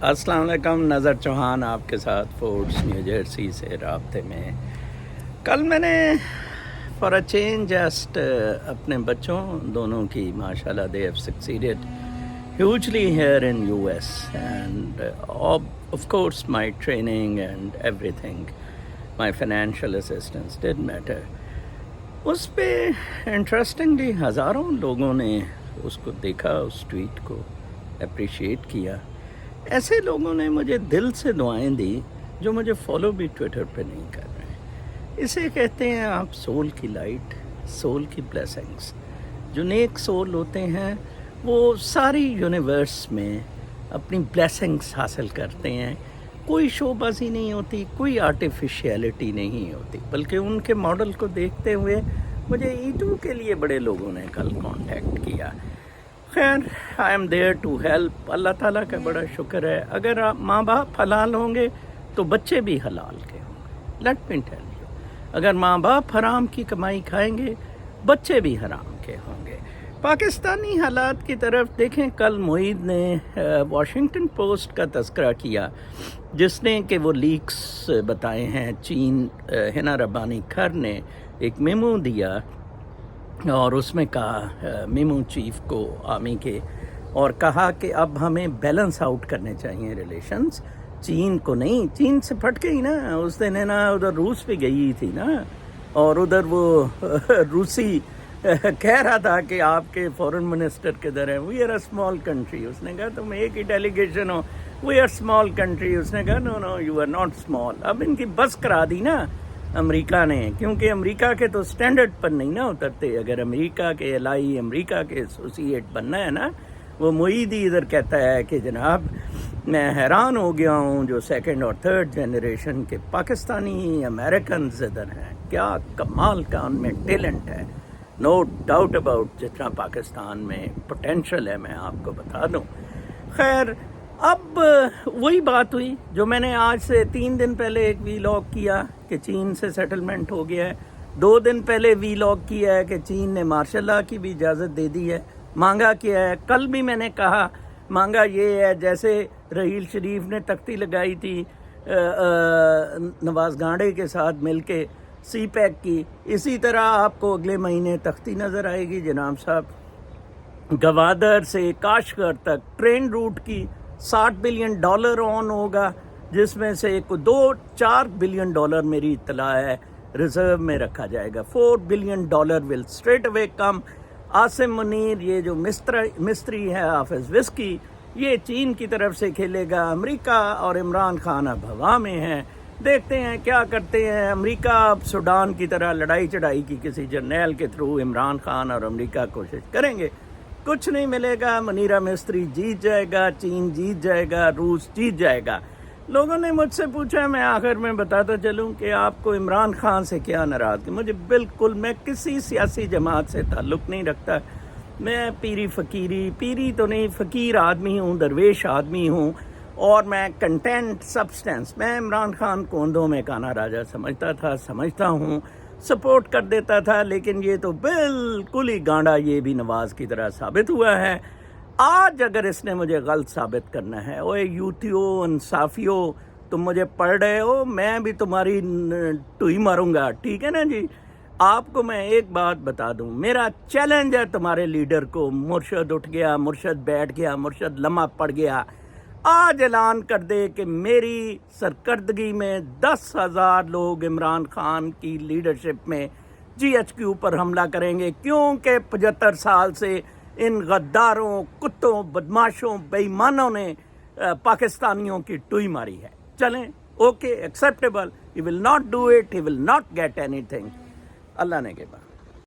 السلام علیکم، نظر چوہان آپ کے ساتھ فورڈس نیو جرسی سے رابطے میں. کل میں نے فار اے چینج جسٹ اپنے بچوں دونوں کی ماشاءاللہ they have succeeded hugely here in US and of course my training and everything, my financial assistance did matter. اس پہ انٹرسٹنگلی ہزاروں لوگوں نے اس کو دیکھا، اس ٹویٹ کو اپریشیٹ کیا. ایسے لوگوں نے مجھے دل سے دعائیں دی جو مجھے فالو بھی ٹویٹر پہ نہیں کر رہے ہیں. اسے کہتے ہیں آپ سول کی لائٹ، سول کی بلیسنگس. جو نیک سول ہوتے ہیں وہ ساری یونیورس میں اپنی بلیسنگس حاصل کرتے ہیں. کوئی شو بازی نہیں ہوتی، کوئی آرٹیفیشیلٹی نہیں ہوتی، بلکہ ان کے ماڈل کو دیکھتے ہوئے مجھے ایٹو کے لیے بڑے لوگوں نے کل کانٹیکٹ کیا. خیر، I am there to help. اللہ تعالیٰ کا بڑا شکر ہے. اگر آپ ماں باپ حلال ہوں گے تو بچے بھی حلال کے ہوں گے. لیٹ می ٹیل یو، اگر ماں باپ حرام کی کمائی کھائیں گے بچے بھی حرام کے ہوں گے. پاکستانی حالات کی طرف دیکھیں. کل معید نے واشنگٹن پوسٹ کا تذکرہ کیا جس نے کہ وہ لیکس بتائے ہیں. چین ہنا ربانی کھر نے ایک میمو دیا اور اس میں کہا، میمو چیف کو آرمی کے، اور کہا کہ اب ہمیں بیلنس آؤٹ کرنے چاہیے ریلیشنز. چین کو نہیں، چین سے پھٹ گئی نا. اس دن ہے نا ادھر روس بھی گئی تھی نا، اور ادھر وہ روسی کہہ رہا تھا کہ آپ کے فورن منسٹر کدھر ہیں. We are a small country. اس نے کہا تم ایک ہی ڈیلیگیشن ہو. We are small country. اس نے کہا no you are not small. اب ان کی بس کرا دی نا امریکہ نے، کیونکہ امریکہ کے تو سٹینڈرڈ پر نہیں نا اترتے. اگر امریکہ کے الائی، امریکہ کے ایسوسیٹ بننا ہے نا. وہ معیدی ادھر کہتا ہے کہ جناب میں حیران ہو گیا ہوں جو سیکنڈ اور تھرڈ جنریشن کے پاکستانی امریکنز ادھر ہیں، کیا کمال کا ان میں ٹیلنٹ ہے. نو ڈاؤٹ اباؤٹ جتنا پاکستان میں پوٹینشل ہے میں آپ کو بتا دوں. خیر، اب وہی بات ہوئی جو میں نے آج سے 3 دن پہلے ایک وی لاگ کیا کہ چین سے سیٹلمنٹ ہو گیا ہے. 2 دن پہلے وی لاگ کیا ہے کہ چین نے مارشل لا کی بھی اجازت دے دی ہے. مانگا کیا ہے. کل بھی میں نے کہا مانگا یہ ہے جیسے رحیل شریف نے تختی لگائی تھی نواز گانڈے کے ساتھ مل کے سی پیک کی، اسی طرح آپ کو اگلے مہینے تختی نظر آئے گی جناب صاحب. گوادر سے کاشغر تک ٹرین روٹ کی $60 بلین آن ہوگا، جس میں سے 2-4 بلین ڈالر میری اطلاع ہے ریزرو میں رکھا جائے گا. $4 بلین ول اسٹریٹ اوے کم. عاصم منیر یہ جو مستری ہے حافظ وسکی، یہ چین کی طرف سے کھیلے گا. امریکہ اور عمران خان اب ہوا میں ہیں. دیکھتے ہیں کیا کرتے ہیں. امریکہ اب سوڈان کی طرح لڑائی چڑھائی کی کسی جرنیل کے تھرو عمران خان اور امریکہ کوشش کریں گے. کچھ نہیں ملے گا. منیرہ مستری جیت جائے گا، چین جیت جائے گا، روس جیت جائے گا. لوگوں نے مجھ سے پوچھا، میں آخر میں بتاتا چلوں کہ آپ کو عمران خان سے کیا ناراضگی. مجھے بالکل، میں کسی سیاسی جماعت سے تعلق نہیں رکھتا. میں پیری تو نہیں، فقیر آدمی ہوں، درویش آدمی ہوں، اور میں کنٹینٹ سبسٹنس. میں عمران خان کو اندھوں میں کانا راجا سمجھتا ہوں، سپورٹ کر دیتا تھا. لیکن یہ تو بالکل ہی گانڈا یہ بھی نواز کی طرح ثابت ہوا ہے. آج اگر اس نے مجھے غلط ثابت کرنا ہے، اوے یوتھیو انصافیو تم مجھے پڑھ رہے ہو، میں بھی تمہاری ٹوئی ماروں گا. ٹھیک ہے نا جی. آپ کو میں ایک بات بتا دوں، میرا چیلنج ہے تمہارے لیڈر کو. مرشد اٹھ گیا، مرشد بیٹھ گیا، مرشد لمحہ پڑ گیا. آج اعلان کر دے کہ میری سرکردگی میں 10,000 لوگ عمران خان کی لیڈرشپ میں GHQ پر حملہ کریں گے، کیونکہ 75 سال سے ان غداروں، کتوں، بدماشوں، بے ایمانوں نے پاکستانیوں کی ٹوئی ماری ہے. چلیں، okay, acceptable. He will not do it, he will not get اینی تھنگ. اللہ نے کے بعد